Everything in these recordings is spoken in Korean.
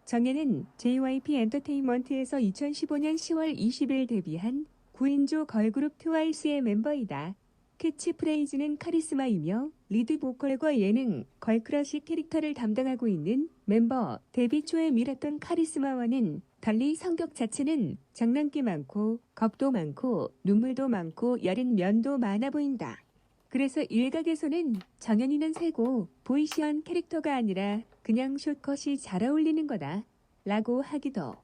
정예는 JYP 엔터테인먼트에서 2015년 10월 20일 데뷔한 9인조 걸그룹 트와이스의 멤버이다. 캐치프레이즈는 카리스마이며 리드 보컬과 예능, 걸크러쉬 캐릭터를 담당하고 있는 멤버. 데뷔 초에 밀었던 카리스마와는 달리 성격 자체는 장난기 많고 겁도 많고 눈물도 많고 여린 면도 많아 보인다. 그래서 일각에서는 정연이는 세고 보이시한 캐릭터가 아니라 그냥 숏컷이 잘 어울리는 거다 라고 하기도.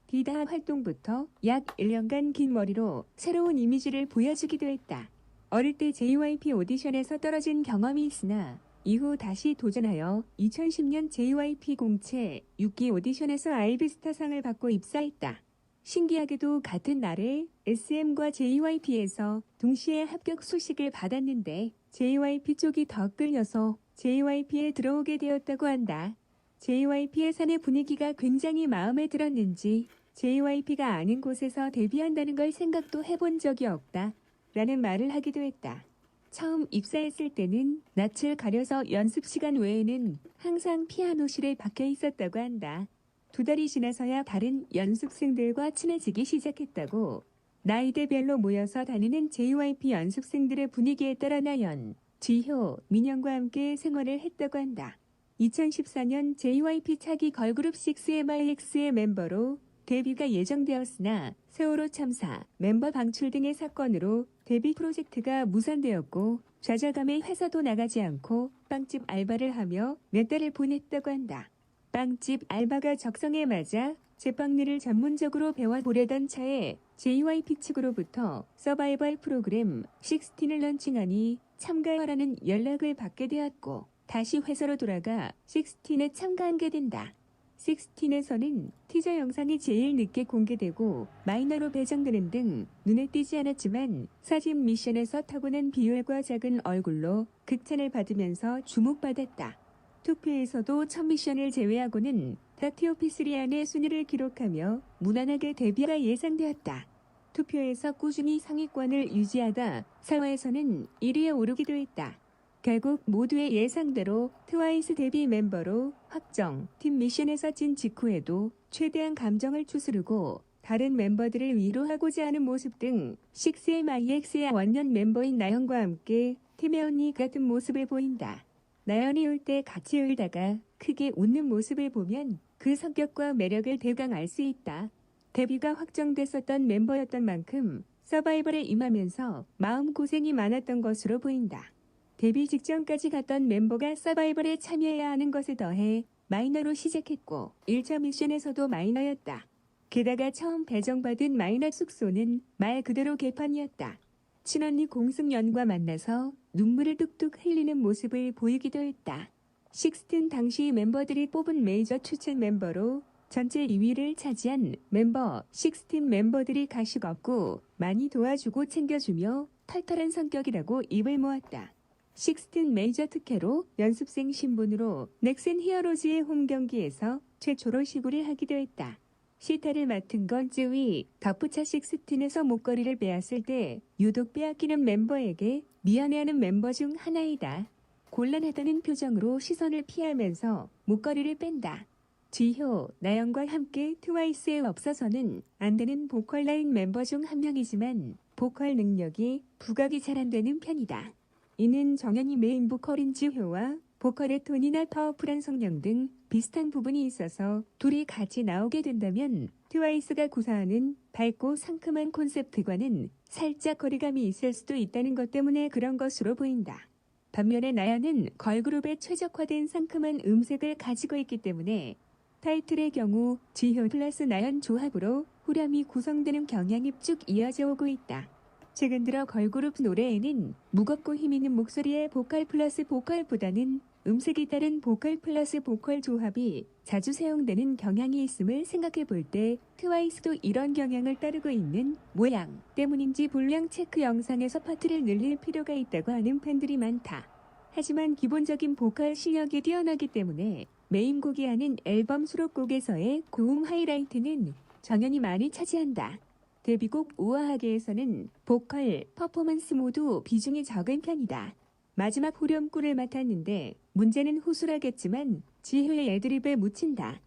디다 활동부터 약 1년간 긴 머리로 새로운 이미지를 보여주기도 했다. 어릴 때 JYP 오디션에서 떨어진 경험이 있으나 이후 다시 도전하여 2010년 JYP 공채 6기 오디션에서 아이비스타상을 받고 입사했다. 신기하게도 같은 날에 SM과 JYP에서 동시에 합격 소식을 받았는데 JYP 쪽이 더 끌려서 JYP에 들어오게 되었다고 한다. JYP의 사내 분위기가 굉장히 마음에 들었는지 JYP가 아닌 곳에서 데뷔한다는 걸 생각도 해본 적이 없다 라는 말을 하기도 했다. 처음 입사했을 때는 낯을 가려서 연습 시간 외에는 항상 피아노실에 박혀 있었다고 한다. 2달이 지나서야 다른 연습생들과 친해지기 시작했다고. 나이대별로 모여서 다니는 JYP 연습생들의 분위기에 따라 나연, 지효, 민영과 함께 생활을 했다고 한다. 2014년 JYP 차기 걸그룹 6MIX의 멤버로 데뷔가 예정되었으나 세월호 참사, 멤버 방출 등의 사건으로 데뷔 프로젝트가 무산되었고 좌절감에 회사도 나가지 않고 빵집 알바를 하며 몇 달을 보냈다고 한다. 빵집 알바가 적성에 맞아 제빵일을 전문적으로 배워보려던 차에 JYP 측으로부터 서바이벌 프로그램 16을 런칭하니 참가하라는 연락을 받게 되었고 다시 회사로 돌아가 16에 참가하게 된다. 16에서는 티저 영상이 제일 늦게 공개되고 마이너로 배정되는 등 눈에 띄지 않았지만 사진 미션에서 타고난 비율과 작은 얼굴로 극찬을 받으면서 주목받았다. 투표에서도 첫 미션을 제외하고는 다티오피스리 안의 순위를 기록하며 무난하게 데뷔가 예상되었다. 투표에서 꾸준히 상위권을 유지하다 4화에서는 1위에 오르기도 했다. 결국 모두의 예상대로 트와이스 데뷔 멤버로 확정. 팀 미션에서 진 직후에도 최대한 감정을 추스르고 다른 멤버들을 위로하고자 하는 모습 등 6MIX의 원년 멤버인 나연과 함께 팀의 언니 같은 모습을 보인다. 나연이 울 때 같이 울다가 크게 웃는 모습을 보면 그 성격과 매력을 대강 알 수 있다. 데뷔가 확정됐었던 멤버였던 만큼 서바이벌에 임하면서 마음고생이 많았던 것으로 보인다. 데뷔 직전까지 갔던 멤버가 서바이벌에 참여해야 하는 것에 더해 마이너로 시작했고 1차 미션에서도 마이너였다. 게다가 처음 배정받은 마이너 숙소는 말 그대로 개판이었다. 친언니 공승연과 만나서 눈물을 뚝뚝 흘리는 모습을 보이기도 했다. 16 당시 멤버들이 뽑은 메이저 추천 멤버로 전체 2위를 차지한 멤버 16 멤버들이 가식 없고 많이 도와주고 챙겨주며 털털한 성격이라고 입을 모았다. 16 메이저 특혜로 연습생 신분으로 넥센 히어로즈의 홈 경기에서 최초로 시구를 하기도 했다. 시타를 맡은 건 쯔위, 덕부차 16에서 목걸이를 빼앗을 때 유독 빼앗기는 멤버에게 미안해하는 멤버 중 하나이다. 곤란하다는 표정으로 시선을 피하면서 목걸이를 뺀다. 지효, 나연과 함께 트와이스에 없어서는 안 되는 보컬 라인 멤버 중 한 명이지만 보컬 능력이 부각이 잘 안 되는 편이다. 이는 정연이 메인 보컬인 지효와 보컬의 톤이나 파워풀한 성량 등 비슷한 부분이 있어서 둘이 같이 나오게 된다면 트와이스가 구사하는 밝고 상큼한 콘셉트과는 살짝 거리감이 있을 수도 있다는 것 때문에 그런 것으로 보인다. 반면에 나연은 걸그룹에 최적화된 상큼한 음색을 가지고 있기 때문에 타이틀의 경우 지효 플러스 나연 조합으로 후렴이 구성되는 경향이 쭉 이어져 오고 있다. 최근 들어 걸그룹 노래에는 무겁고 힘있는 목소리의 보컬 플러스 보컬보다는 음색이 다른 보컬 플러스 보컬 조합이 자주 사용되는 경향이 있음을 생각해 볼 때 트와이스도 이런 경향을 따르고 있는 모양 때문인지 분량 체크 영상에서 파트를 늘릴 필요가 있다고 하는 팬들이 많다. 하지만 기본적인 보컬 실력이 뛰어나기 때문에 메인곡이 아닌 앨범 수록곡에서의 고음 하이라이트는 정연이 많이 차지한다. 데뷔곡 우아하게에서는 보컬, 퍼포먼스 모두 비중이 적은 편이다. 마지막 후렴구를 맡았는데 문제는 후술하겠지만 지효의 애드립에 묻힌다.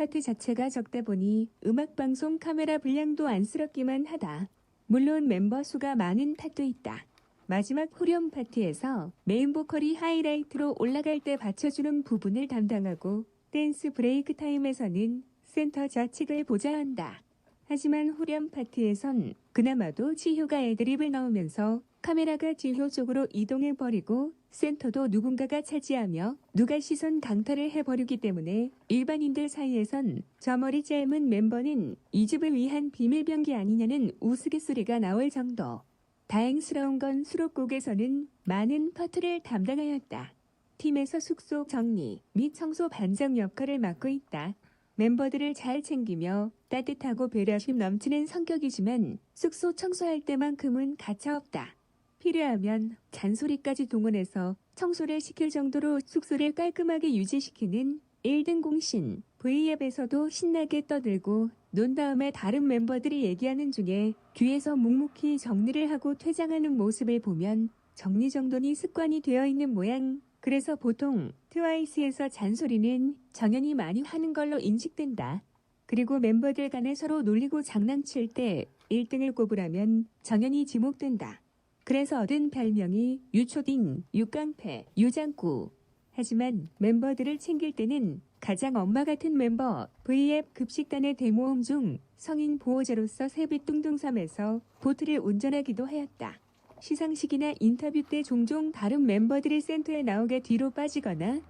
파트 자체가 적다 보니 음악방송 카메라 분량도 안쓰럽기만 하다. 물론 멤버 수가 많은 탓도 있다. 마지막 후렴 파트에서 메인 보컬이 하이라이트로 올라갈 때 받쳐주는 부분을 담당하고 댄스 브레이크 타임에서는 센터 좌측을 보자 한다. 하지만 후렴 파트에선 그나마도 지효가 애드립을 넣으면서 카메라가 지효 쪽으로 이동해버리고 센터도 누군가가 차지하며 누가 시선 강탈을 해버리기 때문에 일반인들 사이에선 저 머리 짧은 멤버는 이집을 위한 비밀병기 아니냐는 우스갯소리가 나올 정도. 다행스러운 건 수록곡에서는 많은 파트를 담당하였다. 팀에서 숙소 정리 및 청소 반장 역할을 맡고 있다. 멤버들을 잘 챙기며 따뜻하고 배려심 넘치는 성격이지만 숙소 청소할 때만큼은 가차없다. 필요하면 잔소리까지 동원해서 청소를 시킬 정도로 숙소를 깔끔하게 유지시키는 1등 공신. V앱에서도 신나게 떠들고 논 다음에 다른 멤버들이 얘기하는 중에 뒤에서 묵묵히 정리를 하고 퇴장하는 모습을 보면 정리정돈이 습관이 되어 있는 모양. 그래서 보통 트와이스에서 잔소리는 정연이 많이 하는 걸로 인식된다. 그리고 멤버들 간에 서로 놀리고 장난칠 때 1등을 꼽으라면 정연이 지목된다. 그래서 얻은 별명이 유초딩, 유깡패, 유장구. 하지만 멤버들을 챙길 때는 가장 엄마 같은 멤버 V앱 급식단의 대모험 중 성인 보호자로서 세빛둥둥섬에서 보트를 운전하기도 하였다. 시상식이나 인터뷰 때 종종 다른 멤버들이 센터에 나오게 뒤로 빠지거나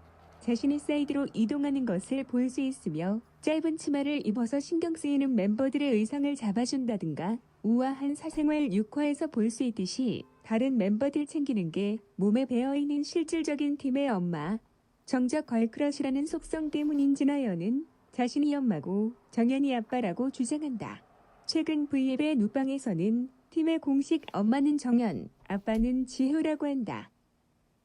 자신의 사이드로 이동하는 것을 볼 수 있으며 짧은 치마를 입어서 신경 쓰이는 멤버들의 의상을 잡아준다든가 우아한 사생활 6화에서 볼 수 있듯이 다른 멤버들 챙기는 게 몸에 배어있는 실질적인 팀의 엄마. 정작 걸크러쉬라는 속성 때문인지 나연은 자신이 엄마고 정연이 아빠라고 주장한다. 최근 V앱의 누방에서는 팀의 공식 엄마는 정연, 아빠는 지효라고 한다.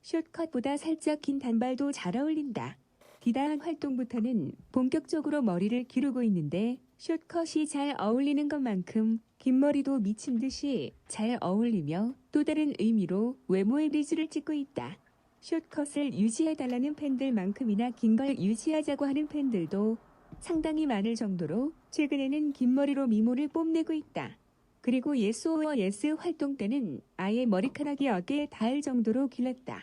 숏컷보다 살짝 긴 단발도 잘 어울린다. 디다한 활동부터는 본격적으로 머리를 기르고 있는데 숏컷이 잘 어울리는 것만큼 긴 머리도 미친 듯이 잘 어울리며 또 다른 의미로 외모의 리즈를 찍고 있다. 숏컷을 유지해달라는 팬들만큼이나 긴 걸 유지하자고 하는 팬들도 상당히 많을 정도로 최근에는 긴 머리로 미모를 뽐내고 있다. 그리고 예스 오어 예스 활동 때는 아예 머리카락이 어깨에 닿을 정도로 길렀다.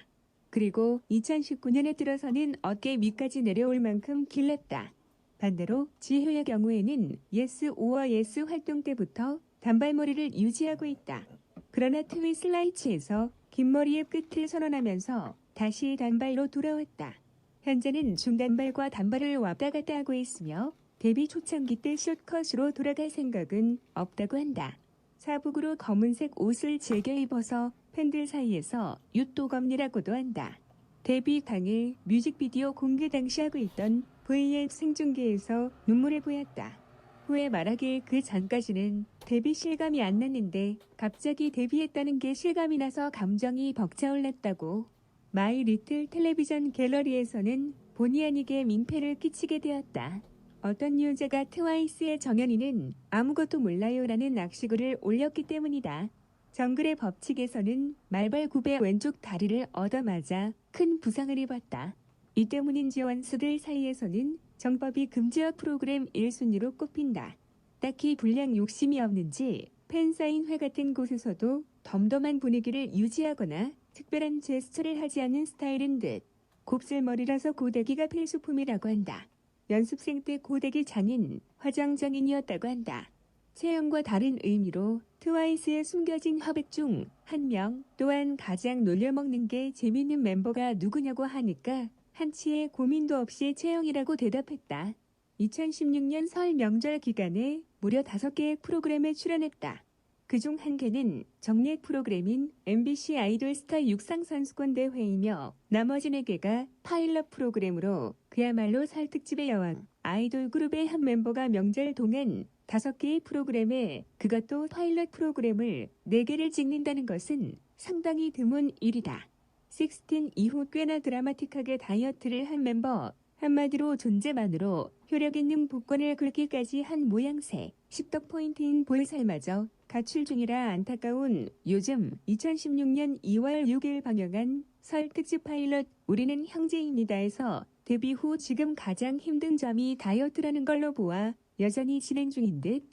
그리고 2019년에 들어서는 어깨 위까지 내려올 만큼 길렀다. 반대로 지효의 경우에는 예스 오어 예스 활동 때부터 단발머리를 유지하고 있다. 그러나 트위슬라이츠에서 긴 머리의 끝을 선언하면서 다시 단발로 돌아왔다. 현재는 중단발과 단발을 왔다 갔다 하고 있으며 데뷔 초창기 때 숏컷으로 돌아갈 생각은 없다고 한다. 사복으로 검은색 옷을 즐겨 입어서 팬들 사이에서 유또검이라고도 한다. 데뷔 당일 뮤직비디오 공개 당시 하고 있던 V앱 생중계에서 눈물을 보였다. 후에 말하길 그 전까지는 데뷔 실감이 안 났는데 갑자기 데뷔했다는 게 실감이 나서 감정이 벅차올랐다고. 마이 리틀 텔레비전 갤러리에서는 본의 아니게 민폐를 끼치게 되었다. 어떤 유저가 트와이스의 정연이는 아무것도 몰라요라는 낚시글을 올렸기 때문이다. 정글의 법칙에서는 말벌굽의 왼쪽 다리를 얻어맞아 큰 부상을 입었다. 이 때문인지 원수들 사이에서는 정법이 금지어 프로그램 1순위로 꼽힌다. 딱히 불량 욕심이 없는지 팬사인회 같은 곳에서도 덤덤한 분위기를 유지하거나 특별한 제스처를 하지 않는 스타일인 듯. 곱슬머리라서 고데기가 필수품이라고 한다. 연습생 때 고데기 장인, 화장 장인이었다고 한다. 체형과 다른 의미로 트와이스의 숨겨진 화백 중 한 명, 또한 가장 놀려먹는 게 재밌는 멤버가 누구냐고 하니까 한치의 고민도 없이 체형이라고 대답했다. 2016년 설 명절 기간에 무려 5개의 프로그램에 출연했다. 그중 한 개는 정례 프로그램인 MBC 아이돌 스타 육상선수권 대회이며 나머지 4개가 파일럿 프로그램으로 그야말로 설 특집의 여왕. 아이돌 그룹의 한 멤버가 명절 동안 5개의 프로그램에 그것도 파일럿 프로그램을 4개를 찍는다는 것은 상당히 드문 일이다. 16 이후 꽤나 드라마틱하게 다이어트를 한 멤버. 한마디로 존재만으로 효력 있는 복권을 긁기까지 한 모양새. 십덕 포인트인 볼살마저 가출 중이라 안타까운 요즘 2016년 2월 6일 방영한 설 특집 파일럿 우리는 형제입니다에서 데뷔 후 지금 가장 힘든 점이 다이어트라는 걸로 보아 여전히 진행 중인 듯.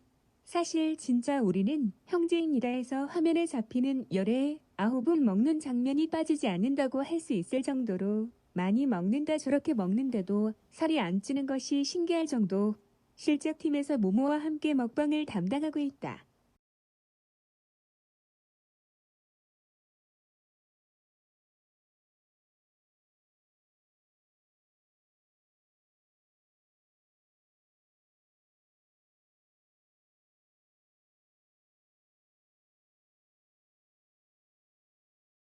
사실 진짜 우리는 형제입니다에서 화면에 잡히는 열에 9은 먹는 장면이 빠지지 않는다고 할 수 있을 정도로 많이 먹는다. 저렇게 먹는데도 살이 안 찌는 것이 신기할 정도. 실제 팀에서 모모와 함께 먹방을 담당하고 있다.